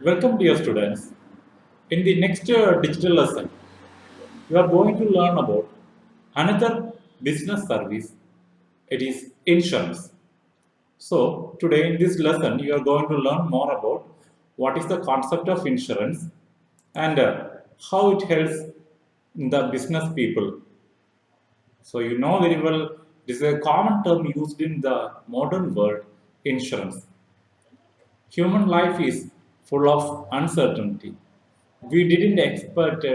Welcome dear students. In the next digital lesson, you are going to learn about another business service. It is insurance. So today in this lesson, you are going to learn more about what is the concept of insurance and how it helps the business people. So you know very well, this is a common term used in the modern world, insurance. Human life is full of uncertainty. We didn't expect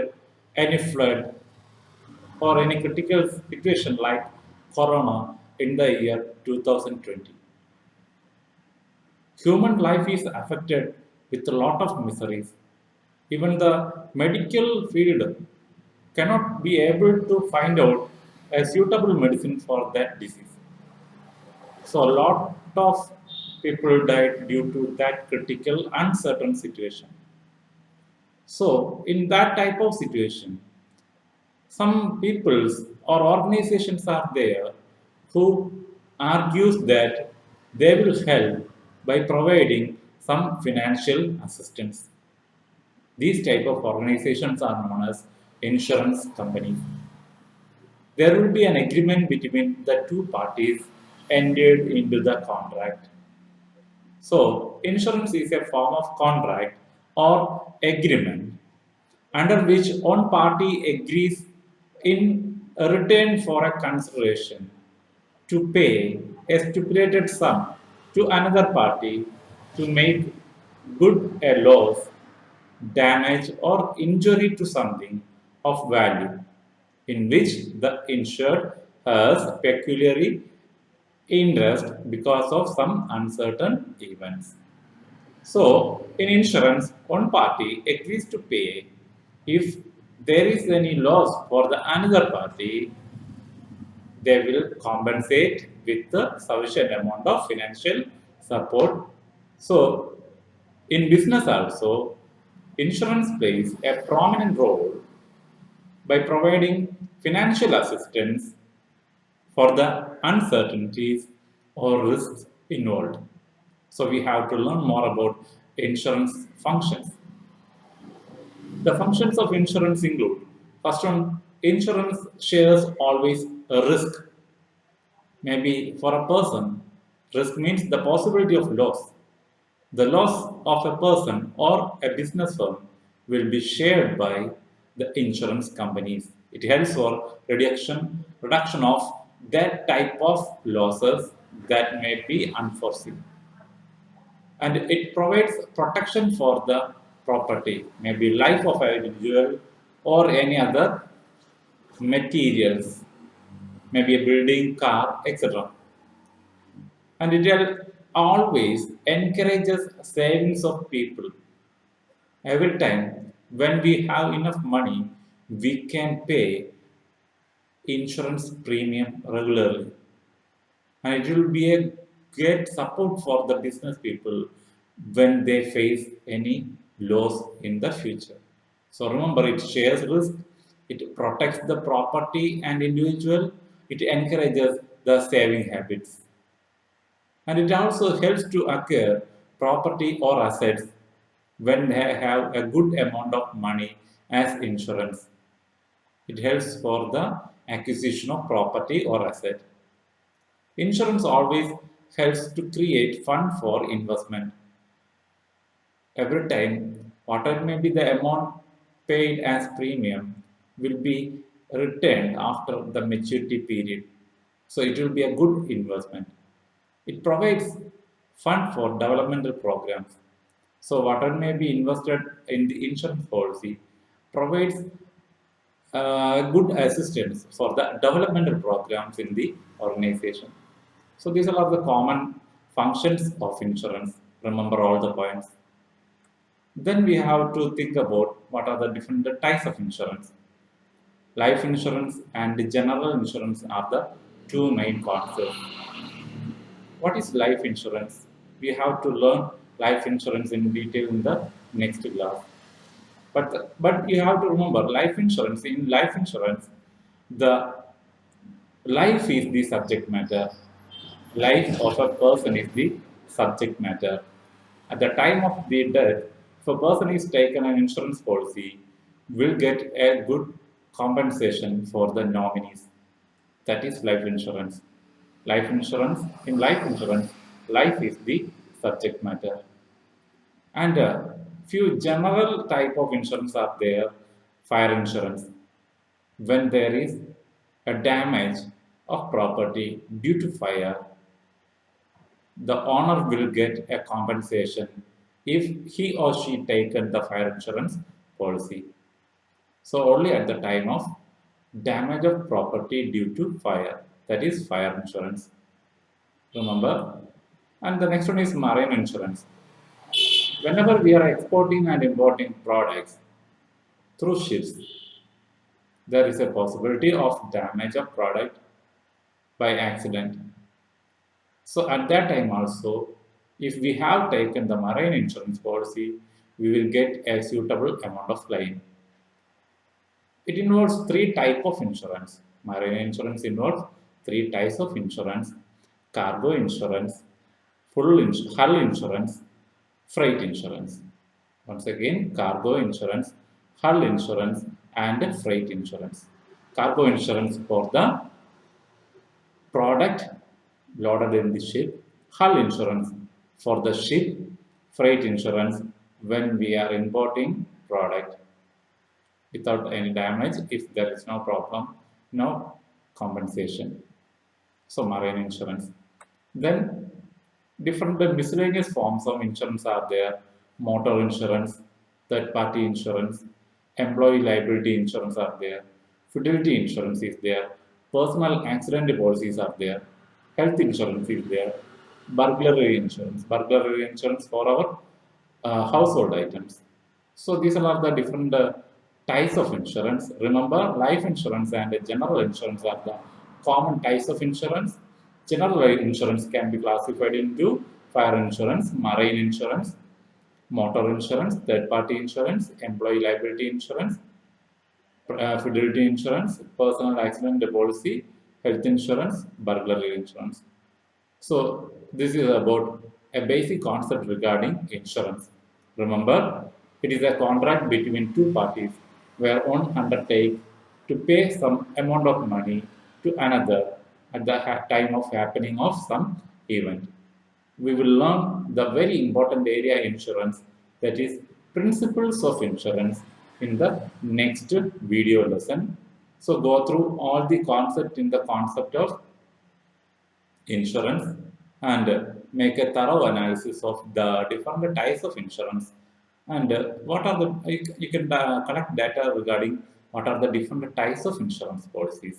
any flood or any critical situation like corona in the year 2020. Human life is affected with a lot of miseries. Even the medical field cannot be able to find out a suitable medicine for that disease. So a lot of people died due to that critical uncertain situation. So in that type of situation, some peoples or organizations are there who argues that they will help by providing some financial assistance. These type of organizations are known as insurance companies. There will be an agreement between the two parties entered into the contract. So insurance is a form of contract or agreement under which one party agrees in return for a consideration to pay a stipulated sum to another party to make good a loss, damage, or injury to something of value in which the insured has peculiar interest because of some uncertain events. So, in insurance, one party agrees to pay if there is any loss for the another party, they will compensate with the sufficient amount of financial support. So, in business also, insurance plays a prominent role by providing financial assistance for the uncertainties or risks involved. So, we have to learn more about insurance functions. The functions of insurance include first one, insurance shares always a risk. Maybe for a person, risk means the possibility of loss. The loss of a person or a business firm will be shared by the insurance companies. It helps for reduction of that type of losses that may be unforeseen. And it provides protection for the property, maybe life of an individual or any other materials, maybe a building, car, etc. And it will always encourages savings of people. Every time when we have enough money, we can pay insurance premium regularly, and it will be a great support for the business people when they face any loss in the future. So remember, it shares risk, it protects the property and individual, it encourages the saving habits, and it also helps to acquire property or assets when they have a good amount of money as insurance. It helps for the acquisition of property or asset. Insurance always helps to create fund for investment. Every time, whatever may be the amount paid as premium will be returned after the maturity period. So it will be a good investment. It provides fund for developmental programs. So whatever may be invested in the insurance policy provides good assistance for the developmental programs in the organization. So these are all the common functions of insurance. Remember all the points. Then we have to think about what are the different types of insurance. Life insurance and general insurance are the two main concepts. What is life insurance? We have to learn life insurance in detail in the next class. But you have to remember life insurance. In life insurance, the life is the subject matter. Life of a person is the subject matter. At the time of the death, If a person is taken an insurance policy, will get a good compensation for the nominees. That is life insurance. In life insurance, life is the subject matter. And few general type of insurance are there. Fire insurance, when there is a damage of property due to fire, the owner will get a compensation if he or she taken the fire insurance policy. So only at the time of damage of property due to fire, that is fire insurance. Remember? And the next one is marine insurance. Whenever we are exporting and importing products through ships, there is a possibility of damage of product by accident. So at that time also, if we have taken the marine insurance policy, we will get a suitable amount of claim. It involves three types of insurance. Marine insurance involves three types of insurance: cargo insurance, hull insurance, freight insurance. Once again, cargo insurance, hull insurance, and freight insurance. Cargo insurance for the product loaded in the ship, hull insurance for the ship, freight insurance when we are importing product without any damage. If there is no problem, no compensation. So marine insurance. Then different miscellaneous forms of insurance are there: motor insurance, third party insurance, employee liability insurance are there, fidelity insurance is there, personal accident policies are there, health insurance is there, burglary insurance for our household items. So these are the different types of insurance. Remember, life insurance and general insurance are the common types of insurance. General insurance can be classified into fire insurance, marine insurance, motor insurance, third-party insurance, employee liability insurance, fidelity insurance, personal accident policy, health insurance, burglary insurance. So this is about a basic concept regarding insurance. Remember, it is a contract between two parties where one undertakes to pay some amount of money to another at the time of happening of some event. We will learn the very important area insurance, that is principles of insurance, in the next video lesson. So go through all the concept in the concept of insurance and make a thorough analysis of the different types of insurance and what are the you can collect data regarding what are the different types of insurance policies.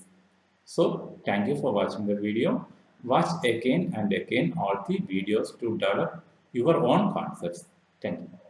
So thank you for watching the video. Watch again and again all the videos to develop your own concepts. Thank you.